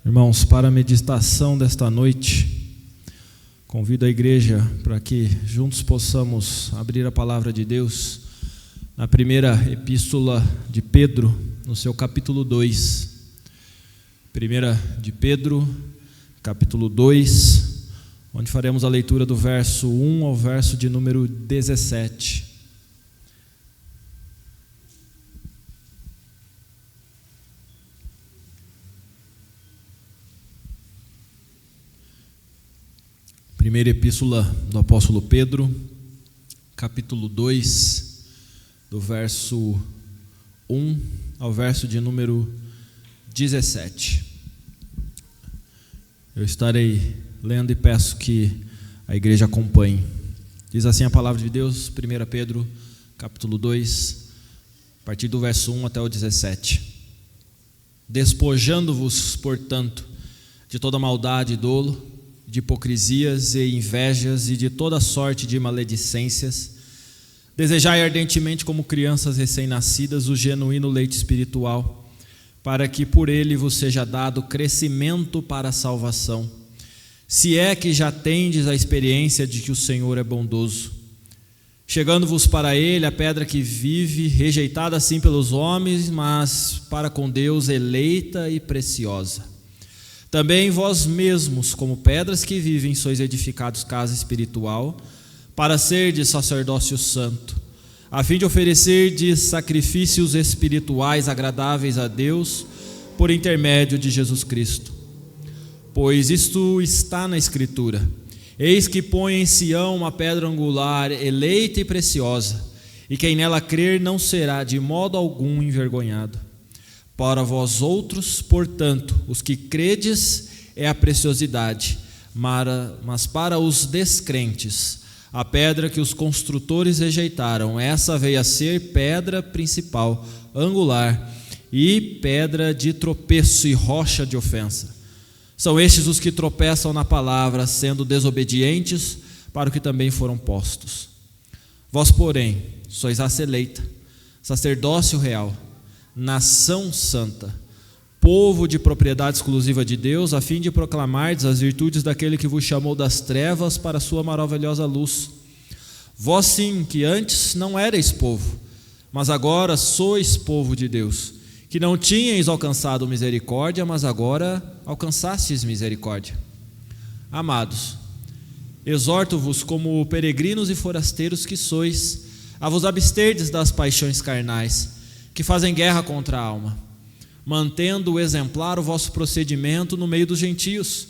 Irmãos, para a meditação desta noite, convido a igreja para que juntos possamos abrir a palavra de Deus na primeira epístola de Pedro, no seu capítulo 2. Primeira de Pedro, capítulo 2, onde faremos a leitura do verso 1 ao verso de número 17. Primeira epístola do apóstolo Pedro, capítulo 2, do verso 1 ao verso de número 17. Eu estarei lendo e peço que a igreja acompanhe. Diz assim a palavra de Deus, 1 Pedro, capítulo 2, a partir do verso 1 até o 17. Despojando-vos, portanto, de toda maldade e dolo, de hipocrisias e invejas e de toda sorte de maledicências, desejai ardentemente como crianças recém-nascidas o genuíno leite espiritual, para que por ele vos seja dado crescimento para a salvação, se é que já tendes a experiência de que o Senhor é bondoso. Chegando-vos para ele a pedra que vive, rejeitada assim pelos homens, mas para com Deus eleita e preciosa. Também vós mesmos, como pedras que vivem, sois edificados casa espiritual, para serdes sacerdócio santo, a fim de oferecerdes sacrifícios espirituais agradáveis a Deus, por intermédio de Jesus Cristo. Pois isto está na Escritura: eis que põe em Sião uma pedra angular, eleita e preciosa, e quem nela crer não será de modo algum envergonhado. Para vós outros, portanto, os que credes é a preciosidade, mas para os descrentes, a pedra que os construtores rejeitaram, essa veio a ser pedra principal, angular, e pedra de tropeço e rocha de ofensa. São estes os que tropeçam na palavra, sendo desobedientes para o que também foram postos. Vós, porém, sois raça eleita, sacerdócio real, nação santa, povo de propriedade exclusiva de Deus, a fim de proclamardes as virtudes daquele que vos chamou das trevas para a sua maravilhosa luz. Vós sim, que antes não erais povo, mas agora sois povo de Deus, que não tinhais alcançado misericórdia, mas agora alcançastes misericórdia. Amados, exorto-vos como peregrinos e forasteiros que sois, a vos absterdes das paixões carnais, que fazem guerra contra a alma, mantendo exemplar o vosso procedimento no meio dos gentios,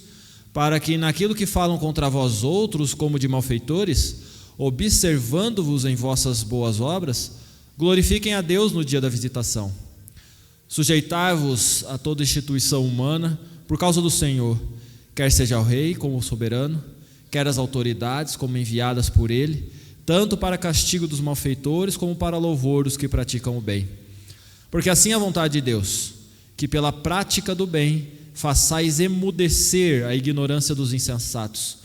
para que naquilo que falam contra vós outros como de malfeitores, observando-vos em vossas boas obras, glorifiquem a Deus no dia da visitação. Sujeitai-vos a toda instituição humana por causa do Senhor, quer seja o rei como soberano, quer as autoridades como enviadas por ele, tanto para castigo dos malfeitores como para louvor dos que praticam o bem. Porque assim é a vontade de Deus, que pela prática do bem façais emudecer a ignorância dos insensatos,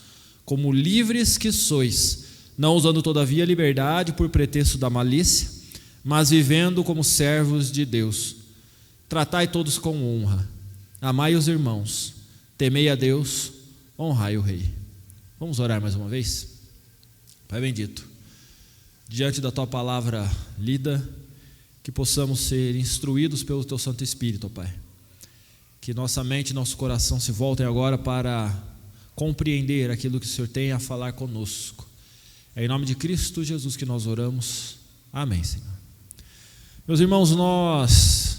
como livres que sois, não usando todavia a liberdade por pretexto da malícia, mas vivendo como servos de Deus. Tratai todos com honra, amai os irmãos, temei a Deus, honrai o rei. Vamos orar mais uma vez? Pai bendito, diante da tua palavra lida, que possamos ser instruídos pelo Teu Santo Espírito, ó Pai. Que nossa mente e nosso coração se voltem agora para compreender aquilo que o Senhor tem a falar conosco. É em nome de Cristo Jesus que nós oramos. Amém, Senhor. Meus irmãos, nós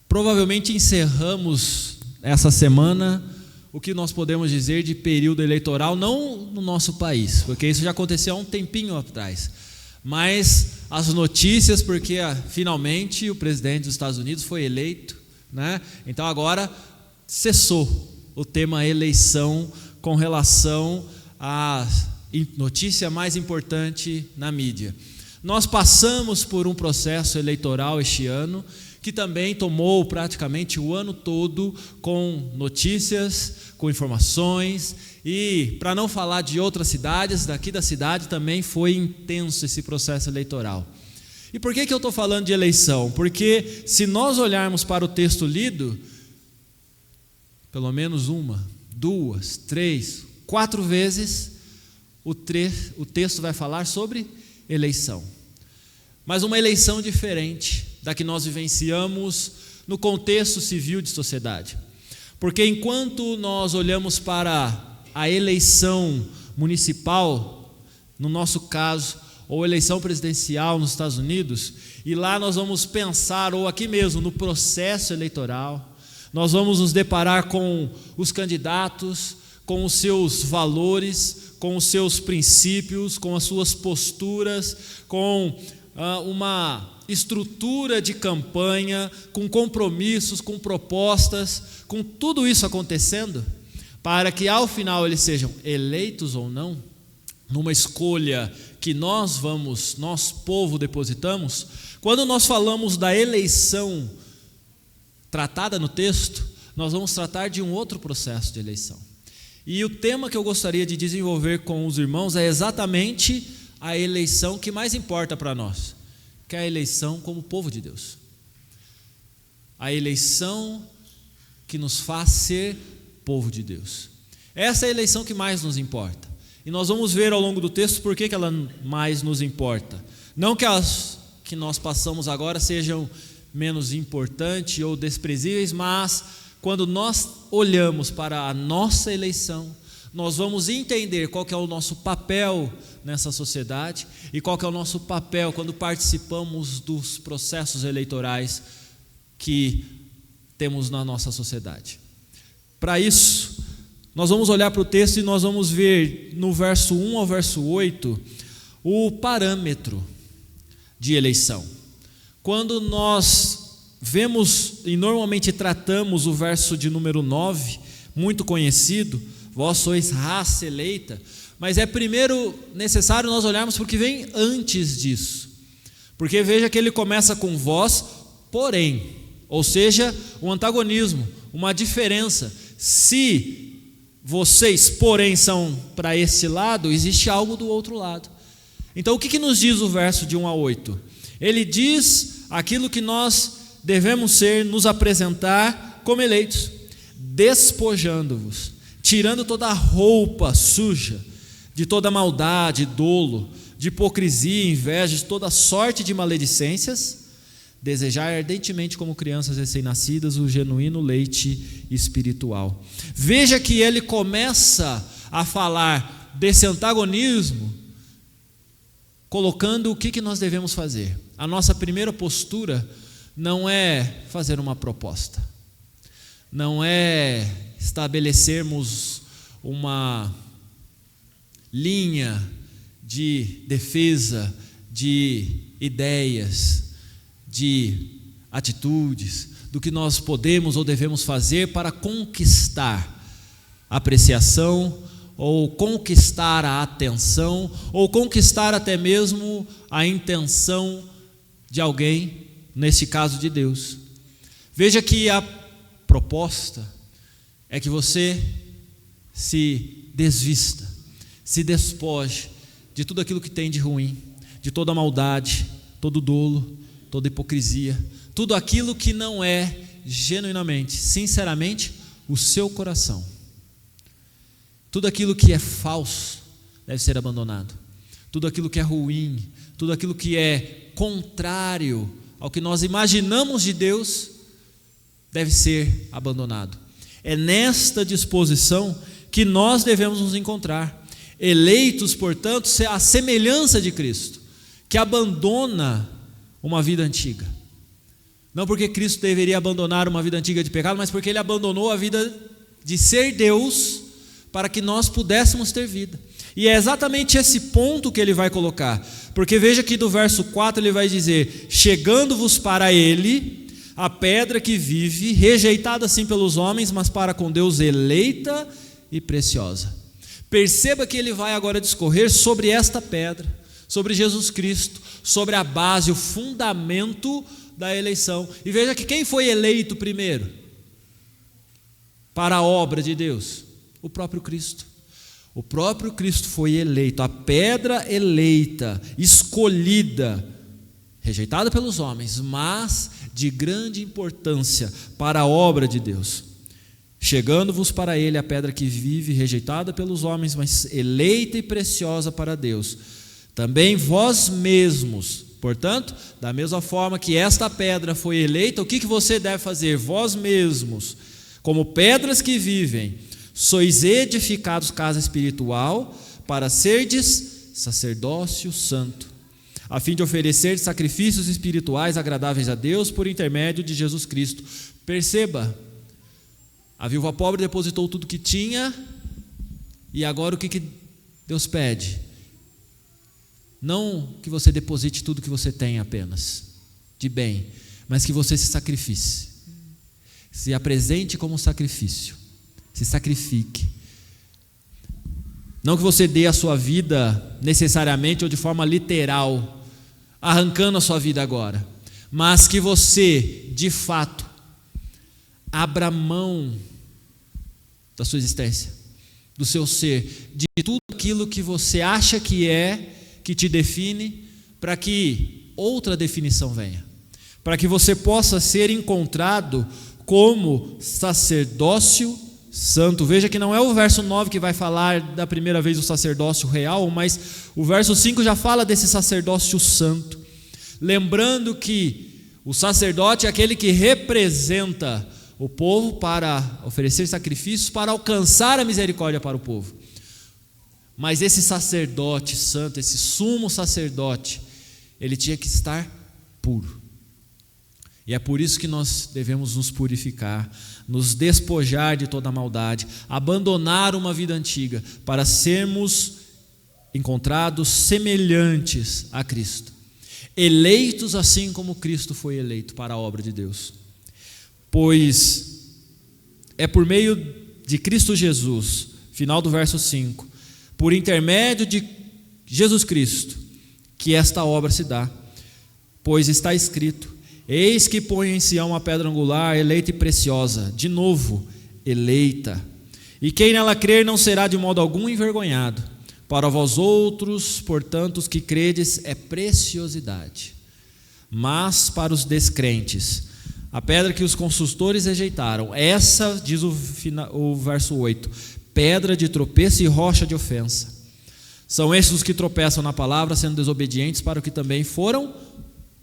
provavelmente encerramos essa semana o que nós podemos dizer de período eleitoral, não no nosso país, porque isso já aconteceu há um tempinho atrás, mas as notícias, porque finalmente o presidente dos Estados Unidos foi eleito, né? Então agora cessou o tema eleição com relação à notícia mais importante na mídia. Nós passamos por um processo eleitoral este ano, que também tomou praticamente o ano todo com notícias, com informações, e para não falar de outras cidades, daqui da cidade também foi intenso esse processo eleitoral. E por que eu estou falando de eleição? Porque se nós olharmos para o texto lido, pelo menos 1, 2, 3, 4 vezes, o texto vai falar sobre eleição. Mas uma eleição diferente da que nós vivenciamos no contexto civil de sociedade. Porque enquanto nós olhamos para a eleição municipal, no nosso caso, ou eleição presidencial nos Estados Unidos, e lá nós vamos pensar, ou aqui mesmo, no processo eleitoral, nós vamos nos deparar com os candidatos, com os seus valores, com os seus princípios, com as suas posturas, com uma estrutura de campanha, com compromissos, com propostas, com tudo isso acontecendo, para que ao final eles sejam eleitos ou não, numa escolha que nós povo, depositamos. Quando nós falamos da eleição tratada no texto, nós vamos tratar de um outro processo de eleição. E o tema que eu gostaria de desenvolver com os irmãos é exatamente a eleição que mais importa para nós, que é a eleição como povo de Deus. A eleição que nos faz ser povo de Deus. Essa é a eleição que mais nos importa. E nós vamos ver ao longo do texto por que ela mais nos importa. Não que as que nós passamos agora sejam menos importantes ou desprezíveis, mas quando nós olhamos para a nossa eleição, nós vamos entender qual que é o nosso papel nessa sociedade e qual que é o nosso papel quando participamos dos processos eleitorais que temos na nossa sociedade. Para isso, nós vamos olhar para o texto e nós vamos ver no verso 1 ao verso 8 o parâmetro de eleição. Quando nós vemos e normalmente tratamos o verso de número 9, muito conhecido, vós sois raça eleita, mas é primeiro necessário nós olharmos para o que vem antes disso, porque veja que ele começa com vós, porém, ou seja, um antagonismo, uma diferença. Se vocês, porém, são para esse lado, existe algo do outro lado. Então o que nos diz o verso de 1 a 8? Ele diz aquilo que nós devemos ser, nos apresentar como eleitos, despojando-vos, tirando toda a roupa suja, de toda maldade, dolo, de hipocrisia, inveja, de toda sorte de maledicências, desejar ardentemente como crianças recém-nascidas o genuíno leite espiritual. Veja que ele começa a falar desse antagonismo, colocando o que nós devemos fazer. A nossa primeira postura não é fazer uma proposta, não é estabelecermos uma linha de defesa de ideias, de atitudes, do que nós podemos ou devemos fazer para conquistar a apreciação, ou conquistar a atenção, ou conquistar até mesmo a intenção de alguém, nesse caso de Deus. Veja que a proposta é que você se desvista, se despoje de tudo aquilo que tem de ruim, de toda maldade, todo dolo, toda hipocrisia, tudo aquilo que não é genuinamente, sinceramente, o seu coração. Tudo aquilo que é falso deve ser abandonado. Tudo aquilo que é ruim, tudo aquilo que é contrário ao que nós imaginamos de Deus, deve ser abandonado. É nesta disposição que nós devemos nos encontrar, eleitos, portanto, à semelhança de Cristo, que abandona uma vida antiga. Não porque Cristo deveria abandonar uma vida antiga de pecado, mas porque Ele abandonou a vida de ser Deus, para que nós pudéssemos ter vida. E é exatamente esse ponto que ele vai colocar, porque veja que do verso 4 ele vai dizer: chegando-vos para ele, a pedra que vive, rejeitada assim pelos homens, mas para com Deus eleita e preciosa. Perceba que ele vai agora discorrer sobre esta pedra, sobre Jesus Cristo, sobre a base, o fundamento da eleição. E veja que quem foi eleito primeiro para a obra de Deus? O próprio Cristo. O próprio Cristo foi eleito, a pedra eleita, escolhida, rejeitada pelos homens, mas de grande importância para a obra de Deus. chegando-vos para ele a pedra que vive, rejeitada pelos homens, mas eleita e preciosa para Deus. Também vós mesmos, portanto, da mesma forma que esta pedra foi eleita, o que você deve fazer? Vós mesmos, como pedras que vivem, sois edificados casa espiritual, para serdes sacerdócio santo, a fim de oferecer sacrifícios espirituais agradáveis a Deus por intermédio de Jesus Cristo. Perceba, a viúva pobre depositou tudo que tinha, e agora o que Deus pede? Não que você deposite tudo que você tem apenas, de bem, mas que você se sacrifique, se apresente como sacrifício, se sacrifique. Não que você dê a sua vida necessariamente ou de forma literal, arrancando a sua vida agora, mas que você, de fato, abra mão da sua existência, do seu ser, de tudo aquilo que você acha que te define, para que outra definição venha, para que você possa ser encontrado como sacerdócio santo. Veja que não é o verso 9 que vai falar da primeira vez do sacerdócio real, mas o verso 5 já fala desse sacerdócio santo, lembrando que o sacerdote é aquele que representa o povo para oferecer sacrifícios, para alcançar a misericórdia para o povo. Mas esse sacerdote santo, esse sumo sacerdote, ele tinha que estar puro. E é por isso que nós devemos nos purificar, nos despojar de toda a maldade, abandonar uma vida antiga, para sermos encontrados semelhantes a Cristo, eleitos assim como Cristo foi eleito para a obra de Deus. Pois é por meio de Cristo Jesus, final do verso 5, por intermédio de Jesus Cristo, que esta obra se dá. Pois está escrito: eis que põe em Sião a pedra angular, eleita e preciosa, de novo, eleita. E quem nela crer não será de modo algum envergonhado. Para vós outros, portanto, os que credes, é preciosidade. Mas para os descrentes, a pedra que os construtores rejeitaram, essa, diz o verso 8, pedra de tropeço e rocha de ofensa. São esses os que tropeçam na palavra, sendo desobedientes para o que também foram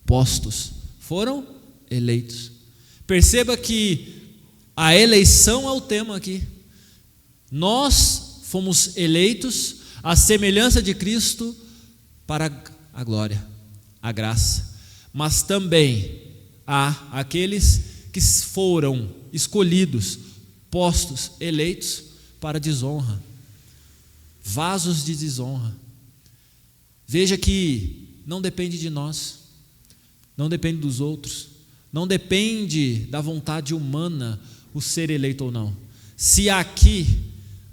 postos, foram eleitos. Perceba que a eleição é o tema aqui. Nós fomos eleitos à semelhança de Cristo para a glória, a graça. Mas também há aqueles que foram escolhidos, postos, eleitos para desonra, vasos de desonra. Veja que não depende de nós, não depende dos outros, não depende da vontade humana o ser eleito ou não. Se aqui,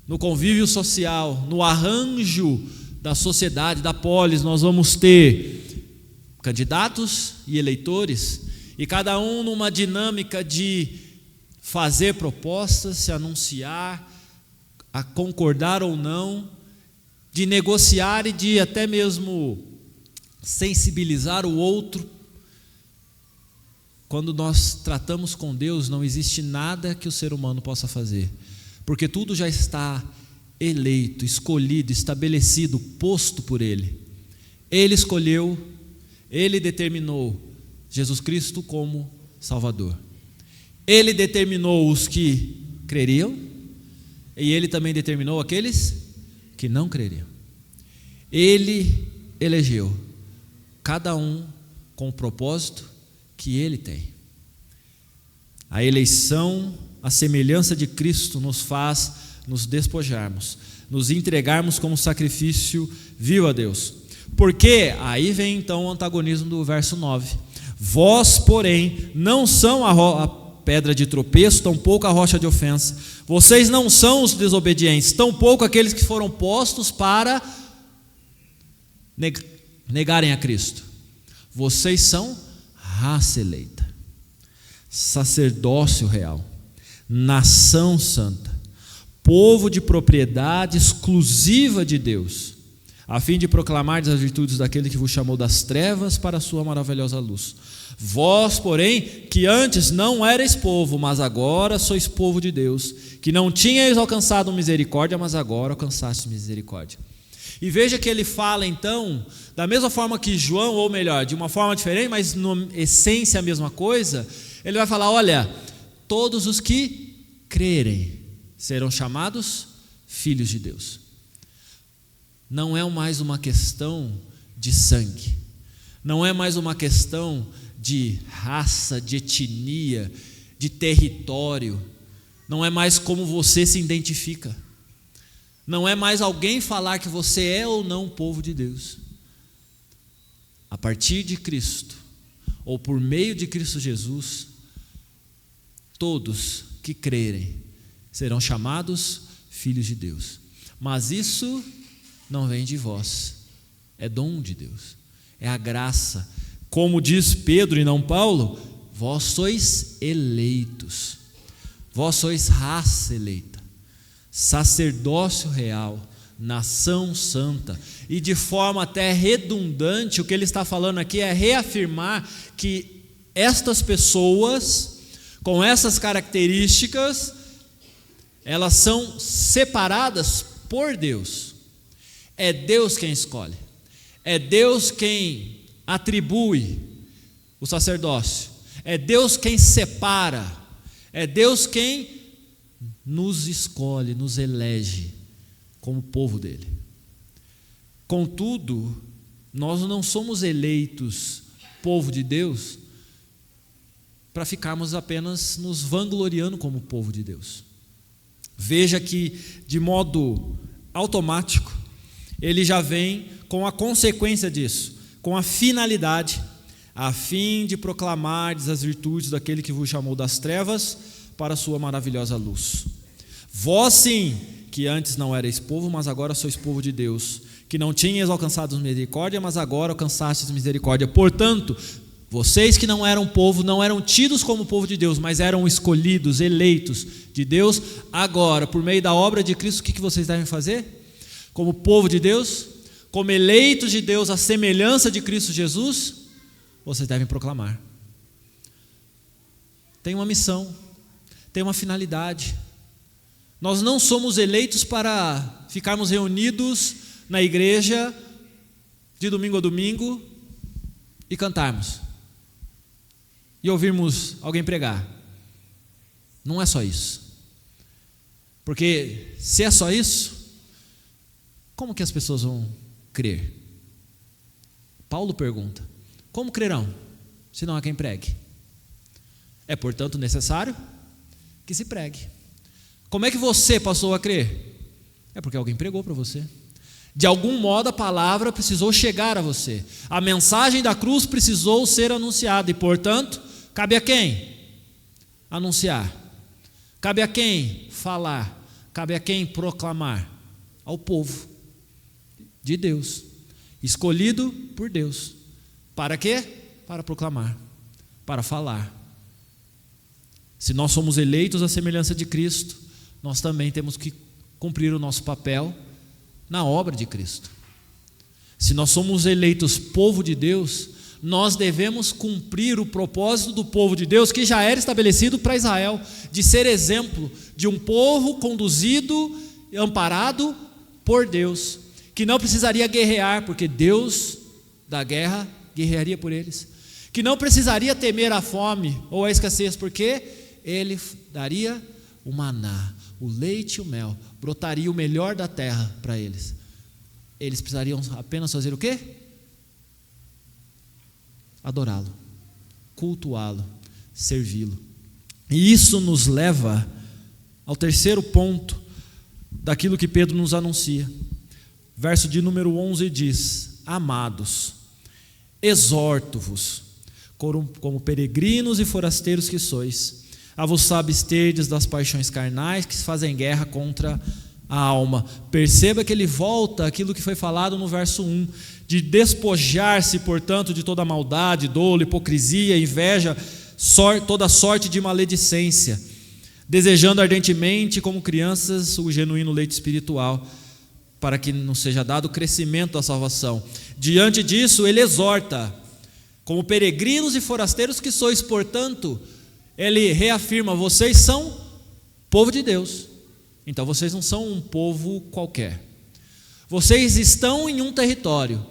no convívio social, no arranjo da sociedade, da polis, nós vamos ter candidatos e eleitores, e cada um numa dinâmica de fazer propostas, se anunciar, a concordar ou não, de negociar e de até mesmo sensibilizar o outro. Quando nós tratamos com Deus, não existe nada que o ser humano possa fazer, porque tudo já está eleito, escolhido, estabelecido, posto por Ele. Ele escolheu, Ele determinou Jesus Cristo como Salvador. Ele determinou os que creriam, e Ele também determinou aqueles que não creriam. Ele elegeu, cada um com o propósito que Ele tem. A eleição, a semelhança de Cristo, nos faz nos despojarmos, nos entregarmos como sacrifício vivo a Deus. Porque, aí vem então o antagonismo do verso 9. Vós, porém, não são a pedra de tropeço, tampouco a rocha de ofensa. Vocês não são os desobedientes, tampouco aqueles que foram postos para negarem a Cristo. Vocês são raça eleita, sacerdócio real, nação santa, povo de propriedade exclusiva de Deus, a fim de proclamar as virtudes daquele que vos chamou das trevas para a sua maravilhosa luz. Vós, porém, que antes não erais povo, mas agora sois povo de Deus, que não tinhais alcançado misericórdia, mas agora alcançastes misericórdia. E veja que ele fala então, da mesma forma que João, ou melhor, de uma forma diferente, mas na essência a mesma coisa, ele vai falar, olha, todos os que crerem serão chamados filhos de Deus. Não é mais uma questão de sangue, não é mais uma questão de raça, de etnia, de território, não é mais como você se identifica, não é mais alguém falar que você é ou não povo de Deus. A partir de Cristo, ou por meio de Cristo Jesus, todos que crerem serão chamados filhos de Deus. Mas isso não vem de vós, é dom de Deus, é a graça. Como diz Pedro e não Paulo, vós sois eleitos, vós sois raça eleita, sacerdócio real, nação santa. E de forma até redundante, o que ele está falando aqui é reafirmar que estas pessoas, com essas características, elas são separadas por Deus. É Deus quem escolhe, é Deus quem atribui o sacerdócio, é Deus quem separa, é Deus quem nos escolhe, nos elege como povo dele. Contudo, nós não somos eleitos povo de Deus para ficarmos apenas nos vangloriando como povo de Deus. Veja que de modo automático ele já vem com a consequência disso, com a finalidade, a fim de proclamar as virtudes daquele que vos chamou das trevas para a sua maravilhosa luz. Vós sim, que antes não erais povo, mas agora sois povo de Deus, que não tinhas alcançado misericórdia, mas agora alcançastes misericórdia. Portanto, vocês que não eram povo, não eram tidos como povo de Deus, mas eram escolhidos, eleitos de Deus, agora, por meio da obra de Cristo, o que vocês devem fazer? Como povo de Deus, como eleitos de Deus, à semelhança de Cristo Jesus, vocês devem proclamar. Tem uma missão, tem uma finalidade. Nós não somos eleitos para ficarmos reunidos na igreja de domingo a domingo e cantarmos e ouvirmos alguém pregar. Não é só isso. Porque se é só isso, como que as pessoas vão crer? Paulo pergunta: como crerão, se não há quem pregue? É, portanto, necessário que se pregue. Como é que você passou a crer? É porque alguém pregou para você. De algum modo a palavra precisou chegar a você. A mensagem da cruz precisou ser anunciada. E portanto, cabe a quem? Anunciar. Cabe a quem? Falar. Cabe a quem? Proclamar. Ao povo de Deus, escolhido por Deus. Para quê? Para proclamar, para falar. Se nós somos eleitos à semelhança de Cristo, nós também temos que cumprir o nosso papel na obra de Cristo. Se nós somos eleitos povo de Deus, nós devemos cumprir o propósito do povo de Deus que já era estabelecido para Israel, de ser exemplo de um povo conduzido e amparado por Deus, que não precisaria guerrear, porque Deus da guerra guerrearia por eles, que não precisaria temer a fome ou a escassez, porque Ele daria o maná, o leite e o mel, brotaria o melhor da terra para eles. Eles precisariam apenas fazer o quê? Adorá-lo, cultuá-lo, servi-lo. E isso nos leva ao terceiro ponto daquilo que Pedro nos anuncia. Verso de número 11 diz: amados, exorto-vos, como peregrinos e forasteiros que sois, a vos absterdes das paixões carnais que fazem guerra contra a alma. Perceba que ele volta àquilo que foi falado no verso 1, de despojar-se, portanto, de toda maldade, dolo, hipocrisia, inveja, toda sorte de maledicência, desejando ardentemente, como crianças, o genuíno leite espiritual, para que nos seja dado o crescimento da salvação. Diante disso, ele exorta, como peregrinos e forasteiros que sois, portanto, ele reafirma: vocês são povo de Deus. Então vocês não são um povo qualquer. Vocês estão em um território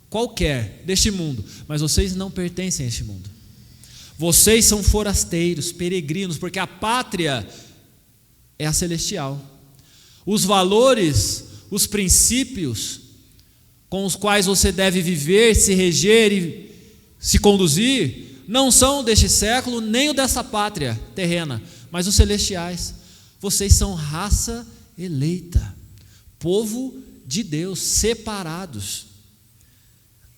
qualquer deste mundo, mas vocês não pertencem a este mundo. Vocês são forasteiros, peregrinos, porque a pátria é a celestial. Os valores, os princípios com os quais você deve viver, se reger e se conduzir, não são deste século, nem o dessa pátria terrena, mas os celestiais. Vocês são raça eleita, povo de Deus, separados,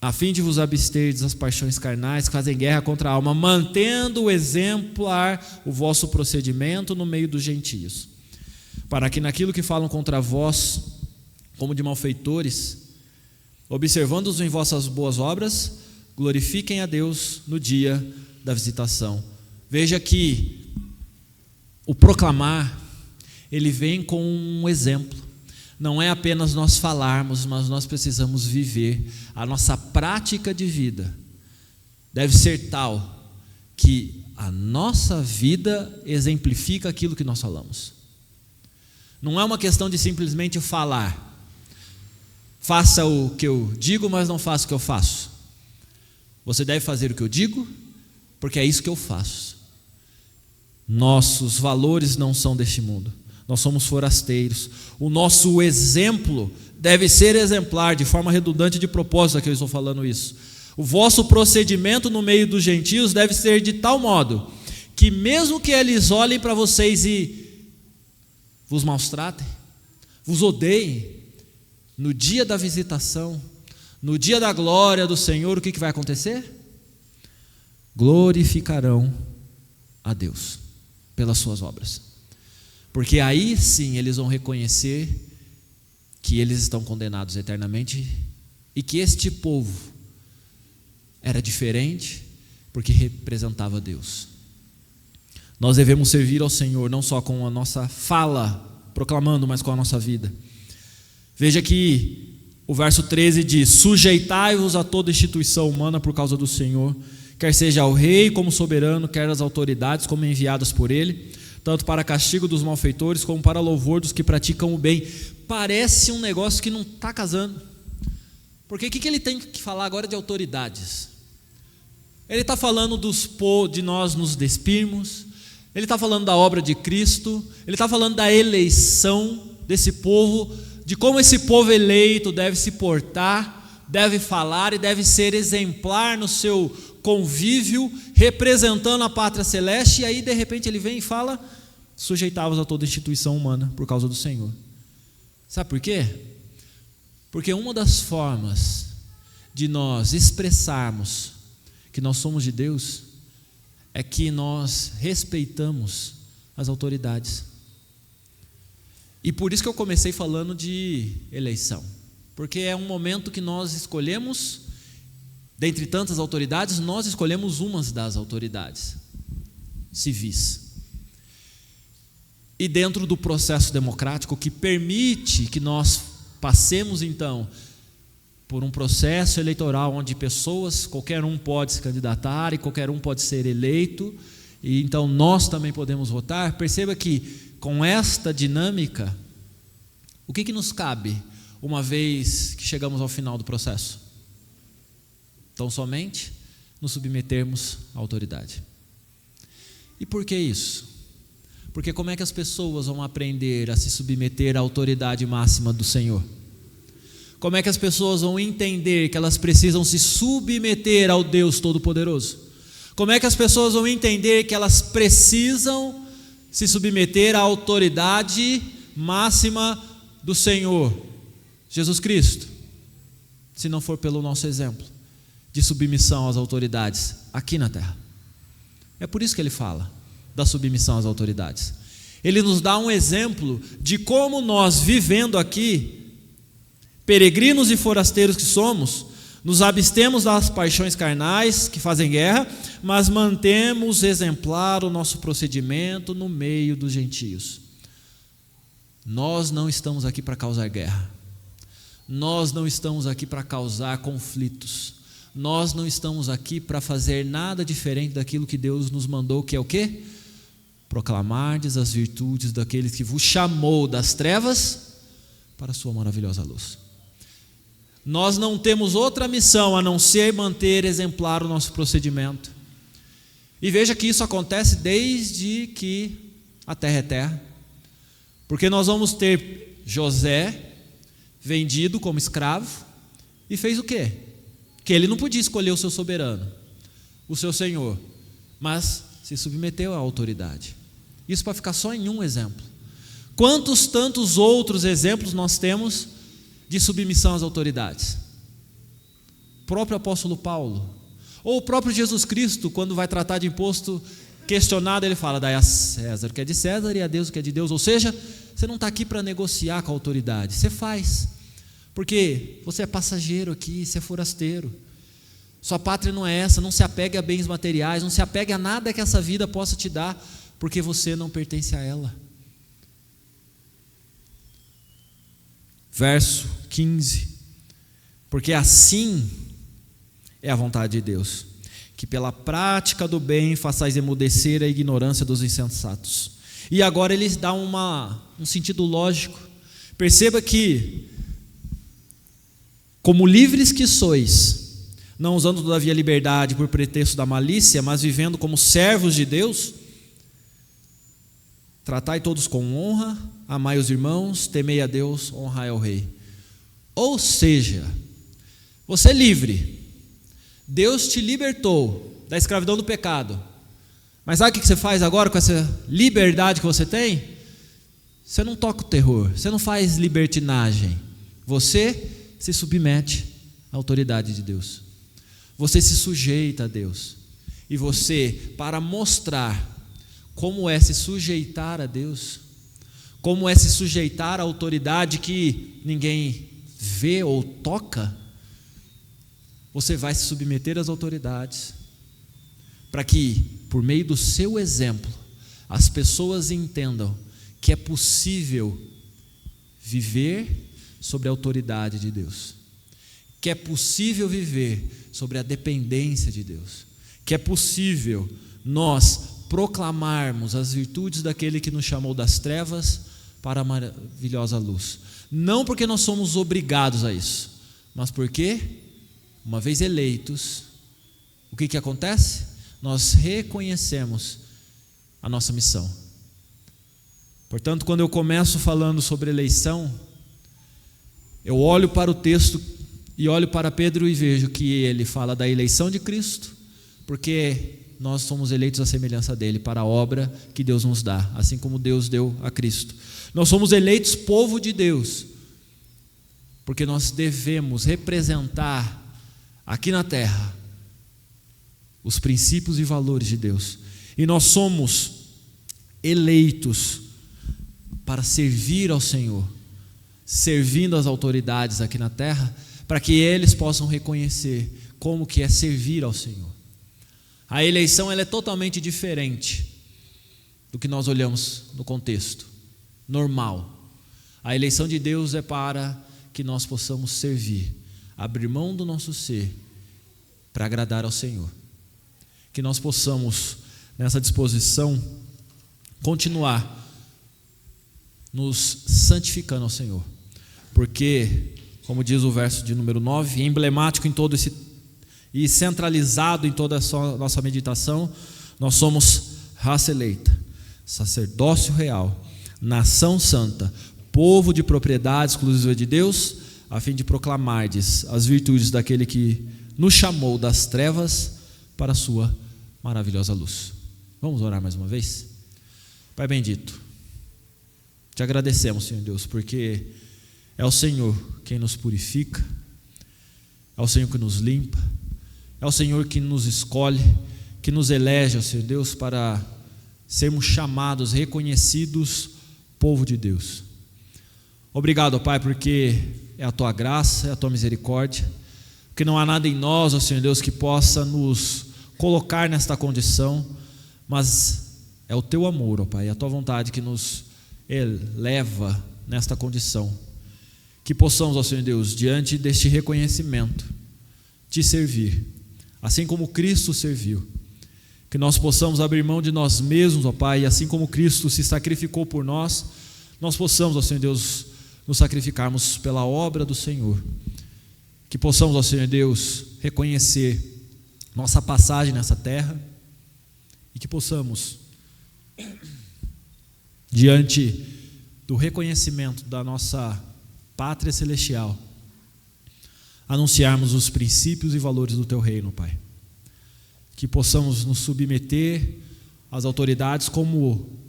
a fim de vos absterdes das paixões carnais que fazem guerra contra a alma, mantendo exemplar o vosso procedimento no meio dos gentios, para que naquilo que falam contra vós, como de malfeitores, observando-os em vossas boas obras, glorifiquem a Deus no dia da visitação. Veja que o proclamar, ele vem com um exemplo. Não é apenas nós falarmos, mas nós precisamos viver. A nossa prática de vida deve ser tal que a nossa vida exemplifica aquilo que nós falamos. Não é uma questão de simplesmente falar. Faça o que eu digo, mas não faça o que eu faço. Você deve fazer o que eu digo, porque é isso que eu faço. Nossos valores não são deste mundo. Nós somos forasteiros. O nosso exemplo deve ser exemplar, de forma redundante, de propósito que eu estou falando isso. O vosso procedimento no meio dos gentios deve ser de tal modo que mesmo que eles olhem para vocês e vos maltratem, vos odeiem, no dia da visitação, no dia da glória do Senhor, o que vai acontecer? Glorificarão a Deus pelas suas obras. Porque aí sim eles vão reconhecer que eles estão condenados eternamente e que este povo era diferente porque representava Deus. Nós devemos servir ao Senhor não só com a nossa fala, proclamando, mas com a nossa vida. Veja que o verso 13 diz: sujeitai-vos a toda instituição humana por causa do Senhor, quer seja ao rei como soberano, quer às autoridades como enviadas por ele, tanto para castigo dos malfeitores como para louvor dos que praticam o bem. Parece um negócio que não está casando. Porque o que ele tem que falar agora de autoridades? Ele está falando de nós nos despirmos, ele está falando da obra de Cristo, ele está falando da eleição desse povo, de como esse povo eleito deve se portar, deve falar e deve ser exemplar no seu convívio, representando a pátria celeste. E aí de repente ele vem e fala: sujeitavos a toda instituição humana por causa do Senhor. Sabe por quê? Porque uma das formas de nós expressarmos que nós somos de Deus é que nós respeitamos as autoridades. E por isso que eu comecei falando de eleição, porque é um momento que nós escolhemos, dentre tantas autoridades, nós escolhemos umas das autoridades civis. E dentro do processo democrático que permite que nós passemos então por um processo eleitoral onde pessoas, qualquer um pode se candidatar e qualquer um pode ser eleito, e então nós também podemos votar. Perceba que com esta dinâmica, o que nos cabe uma vez que chegamos ao final do processo? Tão somente nos submetermos à autoridade. E por que isso? Porque como é que as pessoas vão aprender a se submeter à autoridade máxima do Senhor? Como é que as pessoas vão entender que elas precisam se submeter ao Deus Todo-Poderoso? Como é que as pessoas vão entender que elas precisam se submeter à autoridade máxima do Senhor, Jesus Cristo, se não for pelo nosso exemplo de submissão às autoridades aqui na terra? É por isso que ele fala da submissão às autoridades. Ele nos dá um exemplo de como nós, vivendo aqui, peregrinos e forasteiros que somos, nos abstemos das paixões carnais que fazem guerra, mas mantemos exemplar o nosso procedimento no meio dos gentios. Nós não estamos aqui para causar guerra. Nós não estamos aqui para causar conflitos. Nós não estamos aqui para fazer nada diferente daquilo que Deus nos mandou, que é o quê? Proclamardes as virtudes daqueles que vos chamou das trevas para a sua maravilhosa luz. Nós não temos outra missão a não ser manter exemplar o nosso procedimento. E veja que isso acontece desde que a terra é terra. Porque nós vamos ter José vendido como escravo e fez o quê? Que ele não podia escolher o seu soberano, o seu senhor, mas se submeteu à autoridade. Isso para ficar só em um exemplo. Quantos tantos outros exemplos nós temos de submissão às autoridades? O próprio apóstolo Paulo, ou o próprio Jesus Cristo, quando vai tratar de imposto questionado, ele fala: dai a César o que é de César e a Deus o que é de Deus. Ou seja, você não está aqui para negociar com a autoridade, você faz, porque você é passageiro aqui, você é forasteiro. Sua pátria não é essa. Não se apegue a bens materiais, não se apegue a nada que essa vida possa te dar, porque você não pertence a ela. Verso 15: porque assim é a vontade de Deus, que pela prática do bem façais emudecer a ignorância dos insensatos. E agora ele dá um sentido lógico. Perceba que, como livres que sois, não usando todavia a liberdade por pretexto da malícia, mas vivendo como servos de Deus, tratai todos com honra, amai os irmãos, temei a Deus, honrai ao rei. Ou seja, você é livre, Deus te libertou da escravidão do pecado, mas sabe o que você faz agora com essa liberdade que você tem? Você não toca o terror, você não faz libertinagem, você se submete à autoridade de Deus, você se sujeita a Deus. E você, para mostrar como é se sujeitar a Deus, como é se sujeitar à autoridade que ninguém vê ou toca, você vai se submeter às autoridades, para que, por meio do seu exemplo, as pessoas entendam que é possível viver sobre a autoridade de Deus, que é possível viver sobre a dependência de Deus, que é possível nós proclamarmos as virtudes daquele que nos chamou das trevas para a maravilhosa luz. Não porque nós somos obrigados a isso, mas porque, uma vez eleitos, o que acontece? Nós reconhecemos a nossa missão. Portanto, quando eu começo falando sobre eleição, eu olho para o texto e olho para Pedro e vejo que ele fala da eleição de Cristo, porque nós somos eleitos à semelhança dele para a obra que Deus nos dá, assim como Deus deu a Cristo. Nós somos eleitos povo de Deus, porque nós devemos representar aqui na terra os princípios e valores de Deus. E nós somos eleitos para servir ao Senhor, servindo as autoridades aqui na terra, para que eles possam reconhecer como que é servir ao Senhor. A eleição ela é totalmente diferente do que nós olhamos no contexto normal. A eleição de Deus é para que nós possamos servir, abrir mão do nosso ser para agradar ao Senhor. Que nós possamos, nessa disposição, continuar nos santificando ao Senhor. Porque, como diz o verso de número 9, emblemático em todo esse e centralizado em toda a nossa meditação, nós somos raça eleita, sacerdócio real, nação santa, povo de propriedade exclusiva de Deus, a fim de proclamardes as virtudes daquele que nos chamou das trevas para a sua maravilhosa luz. Vamos orar mais uma vez? Pai bendito, te agradecemos, Senhor Deus, porque é o Senhor quem nos purifica, é o Senhor que nos limpa, é o Senhor que nos escolhe, que nos elege, ó Senhor Deus, para sermos chamados, reconhecidos, povo de Deus. Obrigado, ó Pai, porque é a Tua graça, é a Tua misericórdia, porque não há nada em nós, ó Senhor Deus, que possa nos colocar nesta condição, mas é o Teu amor, ó Pai, é a Tua vontade que nos eleva nesta condição. Que possamos, ó Senhor Deus, diante deste reconhecimento, te servir, assim como Cristo serviu. Que nós possamos abrir mão de nós mesmos, ó Pai, e assim como Cristo se sacrificou por nós, nós possamos, ó Senhor Deus, nos sacrificarmos pela obra do Senhor. Que possamos, ó Senhor Deus, reconhecer nossa passagem nessa terra e que possamos, diante do reconhecimento da nossa pátria celestial, anunciarmos os princípios e valores do Teu reino, Pai. Que possamos nos submeter às autoridades como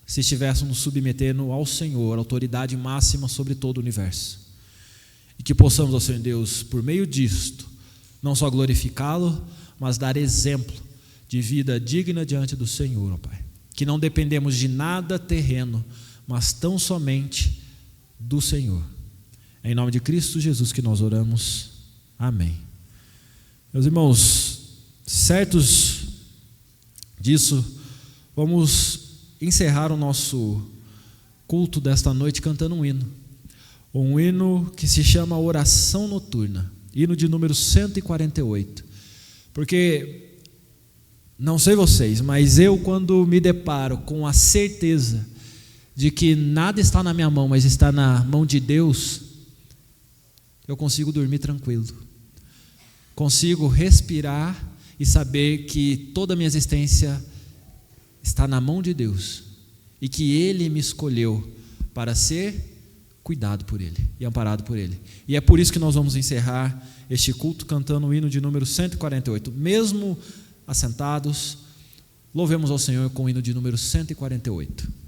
se estivéssemos nos submetendo ao Senhor, autoridade máxima sobre todo o universo. E que possamos, ó Senhor Deus, por meio disto, não só glorificá-lo, mas dar exemplo de vida digna diante do Senhor, ó Pai. Que não dependemos de nada terreno, mas tão somente do Senhor. É em nome de Cristo Jesus que nós oramos. Amém. Meus irmãos, certos disso, vamos encerrar o nosso culto desta noite cantando um hino que se chama Oração Noturna, hino de número 148, porque, não sei vocês, mas eu, quando me deparo com a certeza de que nada está na minha mão, mas está na mão de Deus, eu consigo dormir tranquilo, consigo respirar e saber que toda a minha existência está na mão de Deus e que Ele me escolheu para ser cuidado por Ele e amparado por Ele. E é por isso que nós vamos encerrar este culto cantando o hino de número 148. Mesmo assentados, louvemos ao Senhor com o hino de número 148.